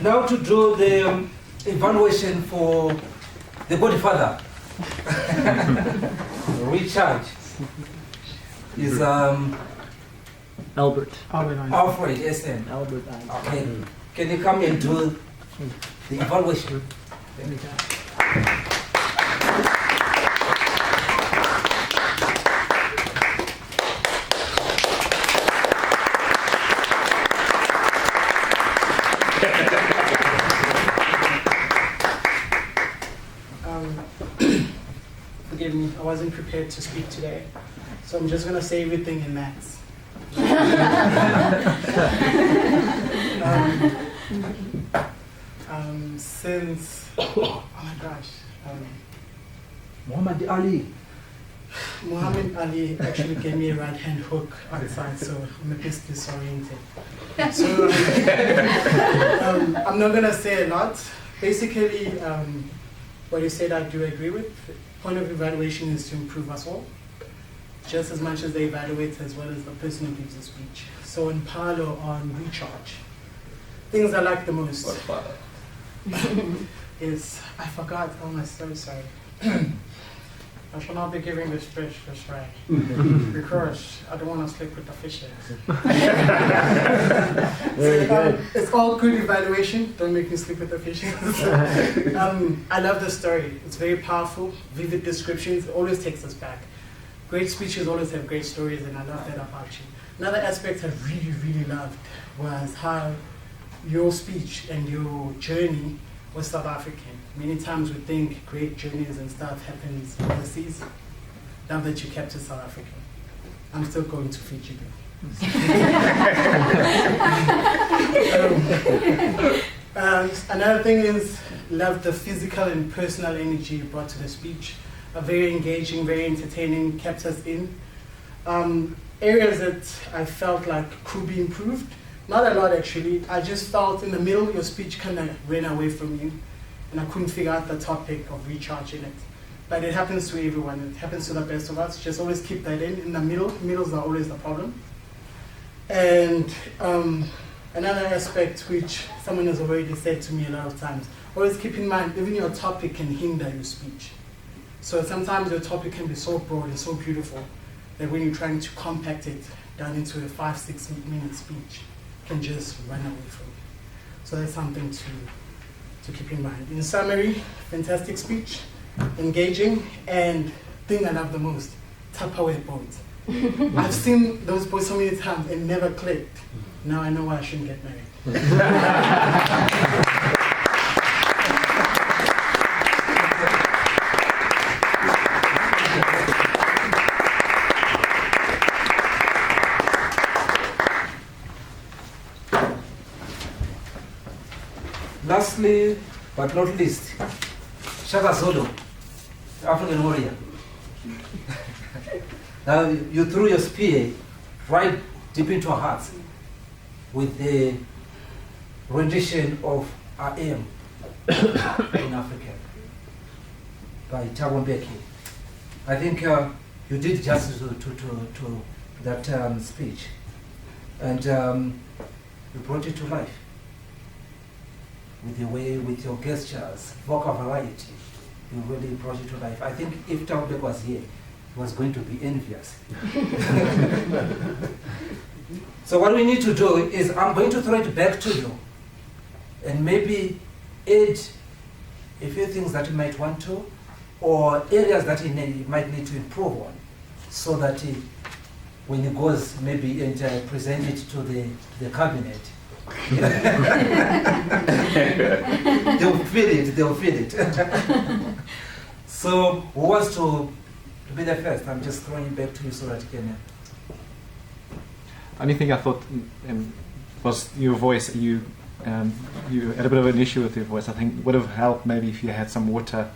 Now to do the evaluation for the Godfather. Recharge is Albert. Alfred SM. Albert. Okay. Can you come and do the evaluation? Forgive me, I wasn't prepared to speak today, so I'm just going to say everything in maths. Since, oh my gosh, Muhammad Ali. Muhammad Ali actually gave me a right-hand hook outside, so I'm a bit disoriented. So I'm not going to say a lot. Basically, what you said I do agree with. Point of evaluation is to improve us all, just as much as they evaluate as well as the person who gives the speech. So in Paolo on recharge, things I like the most is, I forgot, oh I'm so sorry. I shall not be giving this speech this way, because I don't want to sleep with the fishes. It's all good evaluation, don't make me sleep with the fishes. I love the story, it's very powerful, vivid descriptions, it always takes us back. Great speeches always have great stories, and I love that about you. Another aspect I really, really loved was how your speech and your journey was South African. Many times we think great journeys and stuff happens overseas. Now that you kept it South African, I'm still going to Fiji though. Another thing is, love the physical and personal energy you brought to the speech. Very engaging, very entertaining, kept us in. Areas that I felt like could be improved, not a lot actually. I just felt in the middle your speech kind of ran away from you, and I couldn't figure out the topic of recharging it. But it happens to everyone, it happens to the best of us. Just always keep that in the middle. Middles are always the problem. And another aspect which someone has already said to me a lot of times, always keep in mind, even your topic can hinder your speech. So sometimes your topic can be so broad and so beautiful that when you're trying to compact it down into a 5-6 minute speech, it can just run away from you. So that's something to keep in mind. In summary, fantastic speech, engaging, and thing I love the most, Tupperware boards. I've seen those boards so many times and never clicked. Now I know why I shouldn't get married. Lastly, but not least, Shaka Zulu, African warrior. Now you threw your spear right deep into our hearts with the rendition of I Am in Africa by Thabo Mbeki. I think you did justice to that speech, and you brought it to life. With your way, with your gestures, vocal variety, you really brought it to life. I think if Thabo Mbeki was here, he was going to be envious. So what we need to do is, I'm going to throw it back to you, and maybe add a few things that you might want to, or areas that you might need to improve on, so that when he goes maybe and present it to the cabinet, they'll feel it. So who wants to be the first? I'm just throwing it back to you so that you can. Only thing I thought was your voice. You had a bit of an issue with your voice. I think would have helped maybe if you had some water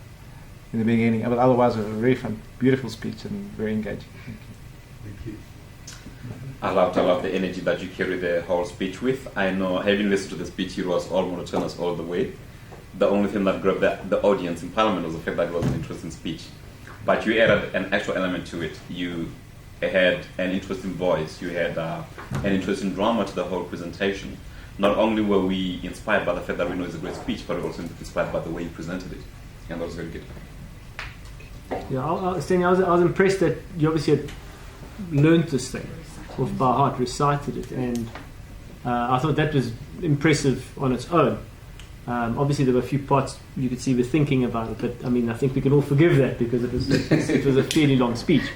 in the beginning. But otherwise, it was a very fun, beautiful speech and very engaging. Thank you. I loved the energy that you carried the whole speech with. I know, having listened to the speech, it was all monotonous all the way. The only thing that grabbed the audience in Parliament was the fact that it was an interesting speech. But you added an actual element to it. You had an interesting voice. You had an interesting drama to the whole presentation. not only were we inspired by the fact that we know it's a great speech, but we were also inspired by the way he presented it. And that was very good. Yeah, Stanley, I was impressed that you obviously had learned this thing off by heart, recited it, and I thought that was impressive on its own. Obviously, there were a few parts you could see were thinking about it, but I mean, I think we can all forgive that because it was a fairly long speech.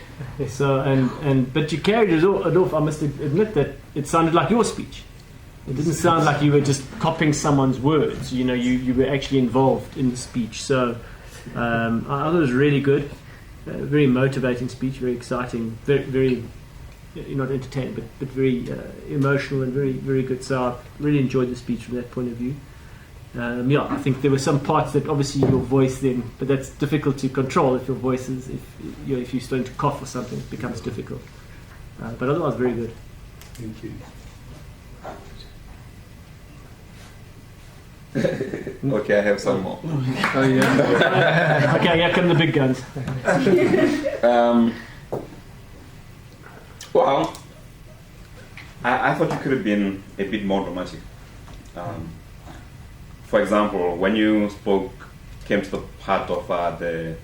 So, but you carried it off. I must admit that it sounded like your speech. It didn't sound like you were just copying someone's words. You know, you were actually involved in the speech. So, I thought it was really good. Very motivating speech, very exciting, very not entertaining, but very emotional and very, very good. So I really enjoyed the speech from that point of view. Yeah, I think there were some parts that obviously your voice then, but that's difficult to control if your voice is, if you're starting to cough or something, it becomes difficult. But otherwise, very good. Thank you. Okay, I have some more. Oh yeah. Okay, here come the big guns. Well, I thought you could have been a bit more dramatic. For example, when you came to the part of the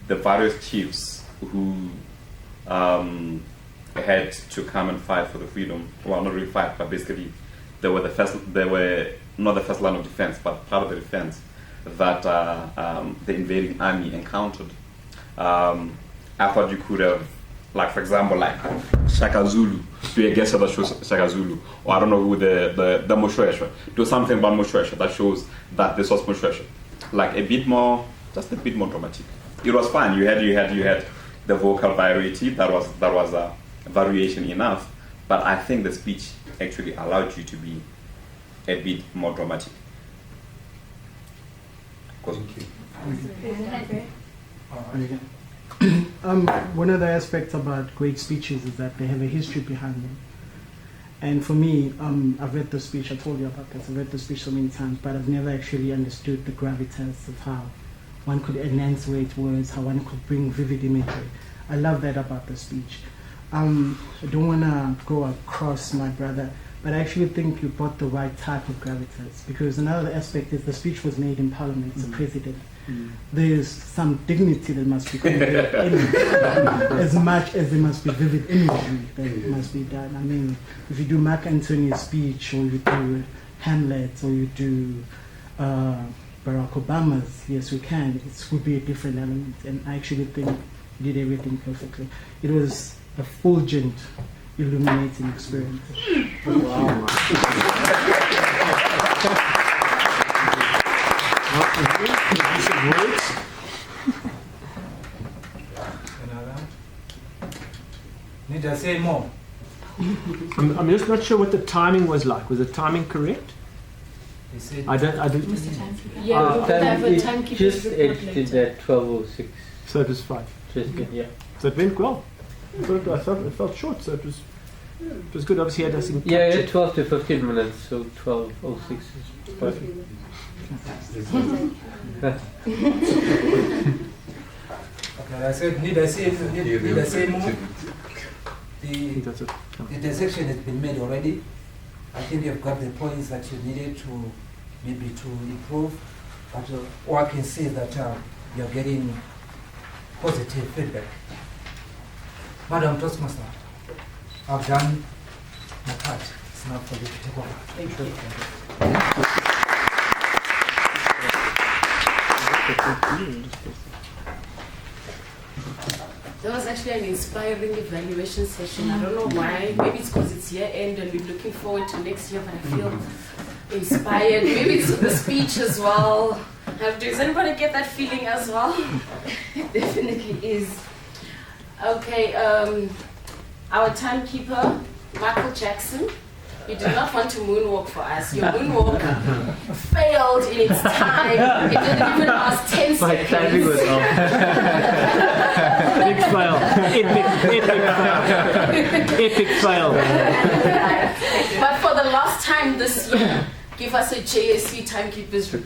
various chiefs who had to come and fight for the freedom. Well, not really fight, but basically they were not the first line of defense, but part of the defense that the invading army encountered. I thought you could have, like, for example, like Shaka Zulu, do a guess that shows Shaka Zulu, or I don't know who the Moshweshwe, do something about Moshweshwe that shows that this was Moshweshwe, like just a bit more dramatic. It was fine. You had the vocal variety that was variation enough, but I think the speech actually allowed you to be a bit more dramatic. Thank you. One of the aspects about great speeches is that they have a history behind them. And for me, I've read the speech, I told you about this, I've read the speech so many times, but I've never actually understood the gravitas of how one could enunciate words, how one could bring vivid imagery. I love that about the speech. I don't want to go across my brother, but I actually think you brought the right type of gravitas, because another aspect is the speech was made in Parliament, it's a president. There's some dignity that must be conveyed in it, as much as there must be vivid imagery that must be done. I mean, if you do Mark Antony's speech, or you do Hamlet, or you do Barack Obama's Yes We Can, it would be a different element, and I actually think you did everything perfectly. It was a fulgent, illuminating experience. Wow. Need I say more? I'm just not sure what the timing was like. Was the timing correct? He said, I don't. Yeah, we have a it timekeeper's just report edited later. at 12:06. So it was fine. Just yeah. So it went well. I thought it felt short, so it was good. Obviously, I think. Yeah, 12 to 15 minutes, so 12:06 is perfect. okay, I said, need I say more? I think that's it. The dissection has been made already. I think you've got the points that you needed to maybe to improve. But all I can say is that you're getting positive feedback. Madam Toastmaster, I've done my part. It's not for you to take over. Thank you. That was actually an inspiring evaluation session. I don't know why. Maybe it's because it's year end and we're looking forward to next year, but I feel inspired. Maybe it's the speech as well. Does anybody get that feeling as well? It definitely is. Okay, our timekeeper, Michael Jackson, you did not want to moonwalk for us. Your moonwalk failed in its time. It didn't even last 10 My timing was seconds. off. Big fail. Epic fail. But for the last time this year, give us a JSC timekeeper's The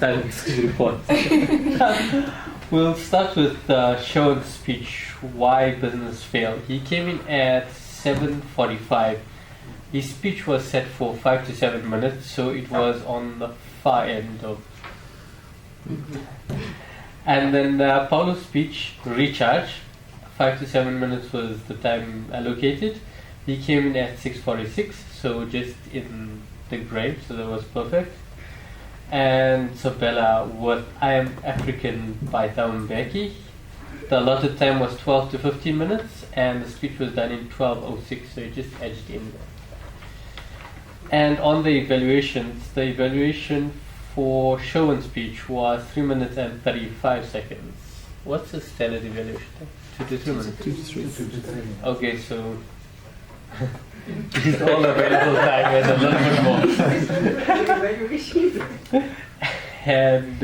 report. time report. We'll start with Sean's speech, Why Business Failed. He came in at 7:45. his speech was set for 5 to 7 minutes, so it was on the far end of. And then Paulo's speech, Recharge, 5 to 7 minutes was the time allocated. He came in at 6:46, so just in the grade, so that was perfect. And Sobela with I Am African by Thabo Mbeki. The allotted time was 12 to 15 minutes, and the speech was done in 12:06, so it just edged in. And on the evaluation for show and speech was 3 minutes and 35 seconds. What's the standard evaluation time? 2 to 3 minutes? 2 to 3. Okay, so it's all available time and a little bit more. And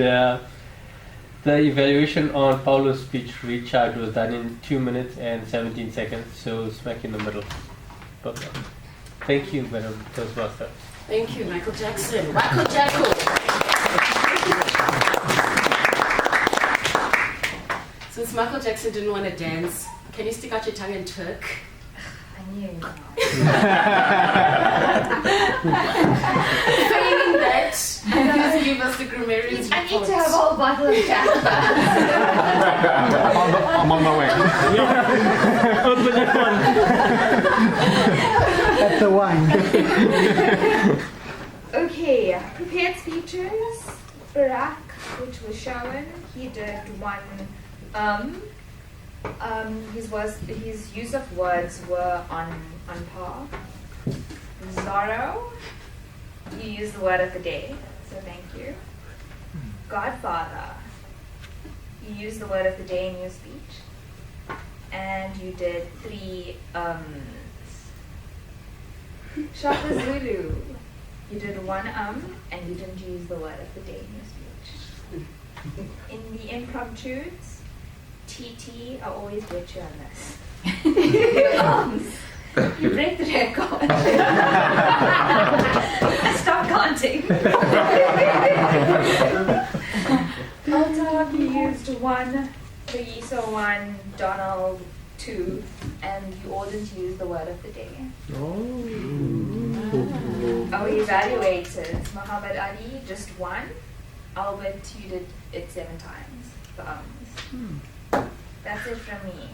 the evaluation on Paulo's speech Recharge was done in 2 minutes and 17 seconds, so smack in the middle. Perfect. Thank you, Madam Toastmaster. Thank you, Michael Jackson. Michael Jackson. Since Michael Jackson didn't want to dance, can you stick out your tongue and twerk? I knew. Failing that, please give us the grammarian's I report. need to have a whole bottle of Jack. I'm on my way. Open that one. At the wine. Okay, prepared speeches. Barack, which was shown, he did one. His use of words were on par. Zorro, you used the word of the day, so thank you. Godfather, you used the word of the day in your speech, and you did 3 Shaka Zulu, you did 1 and you didn't use the word of the day in your speech. In the impromptus, TT, I always get you on this. You break the record. Stop counting. Alta, you used 1, Kagiso 1, Donald 2, and you all didn't use the word of the day. Our evaluators, Muhammad Ali, just 1. Albert, you did it 7 times. The That's it from me.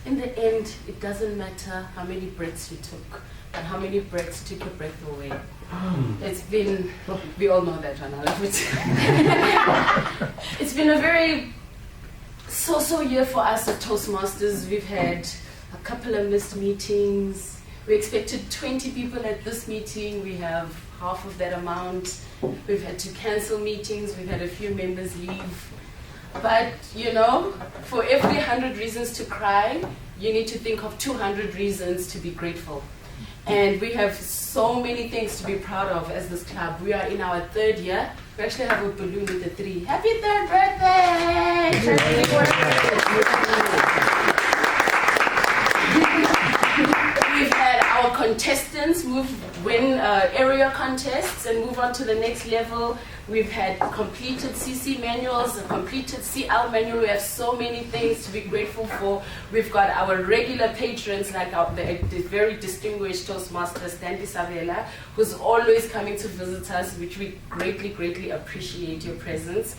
In the end, it doesn't matter how many breaths you took, but how many breaths took your breath away. It's been, we all know that one, I love it. It's been a very so-so year for us at Toastmasters. We've had a couple of missed meetings. We expected 20 people at this meeting. We have half of that amount. We've had to cancel meetings. We've had a few members leave. But, you know, for every 100 reasons to cry, you need to think of 200 reasons to be grateful. And we have so many things to be proud of as this club. We are in our 3rd year. We actually have a balloon with the 3. Happy 3rd birthday! We've had our contestants win area contests and move on to the next level. We've had completed CC manuals, a completed CL manual. We have so many things to be grateful for. We've got our regular patrons like the very distinguished Toastmaster Stanley Savela, who's always coming to visit us, which we greatly, greatly appreciate your presence.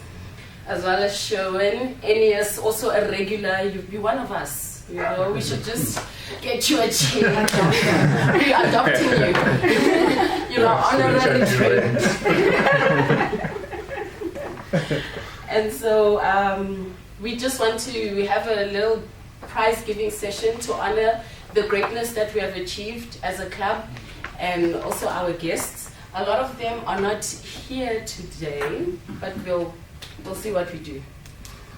As well as Sherwin, Ennius, also a regular. You're one of us. You know, we should just get you a chair. We're adopting you. You're honorary trained. And so we just want we have a little prize giving session to honor the greatness that we have achieved as a club and also our guests. A lot of them are not here today, but we'll see what we do.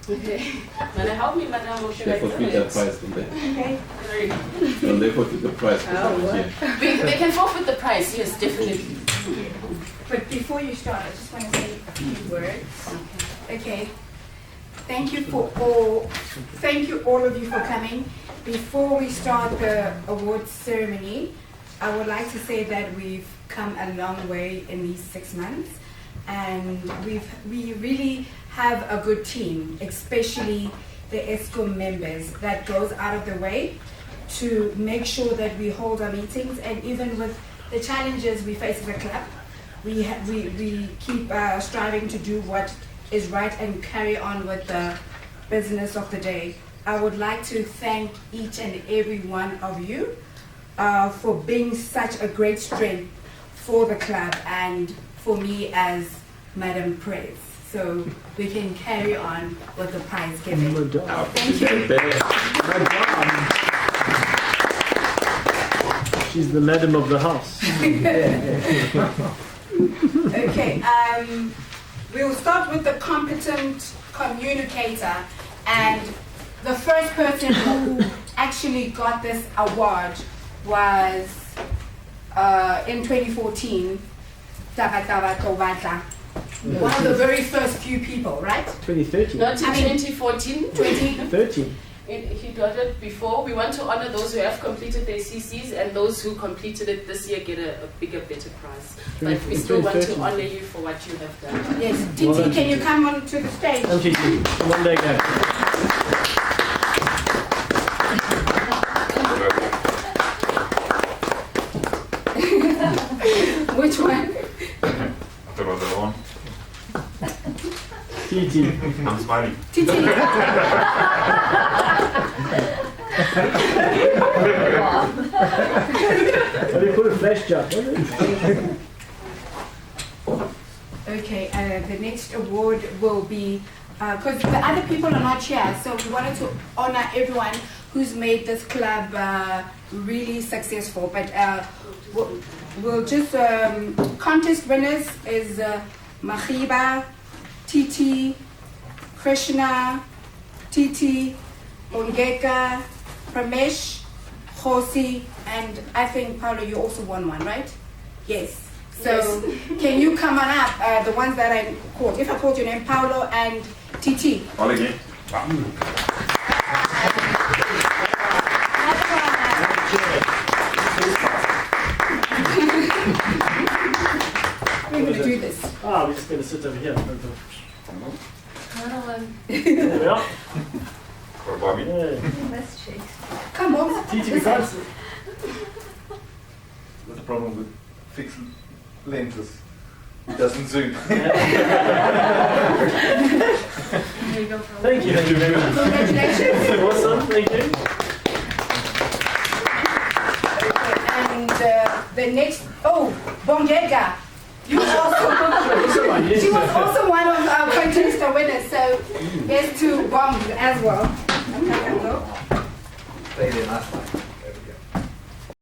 Okay. Wanna help me, madam? Or should They I do forfeit it? their prize, don't they? Okay. Sorry. No, they forfeit the prize. They can forfeit the price, yes, definitely. But before you start, I just want to say a few words. Okay. Thank you all of you for coming. Before we start the awards ceremony, I would like to say that we've come a long way in these 6 months. and we really have a good team, especially the ESCOM members that goes out of the way to make sure that we hold our meetings, and even with the challenges we face as a club, we keep striving to do what is right and carry on with the business of the day. I would like to thank each and every one of you for being such a great strength for the club and for me as Madam Prez. So we can carry on with the prize giving. Thank you. She's the madam of the house. Okay, we'll start with the competent communicator, and the first person who actually got this award was in 2014, Tabataba Tovata. One of the very first few people, right? 2013. Not in 2014. 2013. He got it before. We want to honor those who have completed their CCs, and those who completed it this year get a bigger, better prize. But we still want to honor you for what you have done. Yes, Titi, can you come on to the stage? Come, Titi. One day go. Which one? There was the one. Titi. I'm smiling. Titi. Have you put a flash job? Okay, the next award will be, because the other people are not here, so we wanted to honor everyone who's made this club really successful. But we'll just, contest winners is Mahiba, Titi, Krishna, Titi, Ongeka, Pramesh, Khosi, and I think, Paulo, you also won one, right? Yes. So, can you come on up, the ones that I called? If I called your name, Paulo and Titi. All again. We're going to do this. We're just going to sit over here. There we are. For Bobby. Let's check. Come on. Titi, we can't. What's the problem with fixed lenses? It doesn't zoom. Thank you. Congratulations. Awesome, thank you. And the next, Bongega. You also, she was also one of our contestant winners, so here's to Bong as well. Okay, Play the last one. There we go.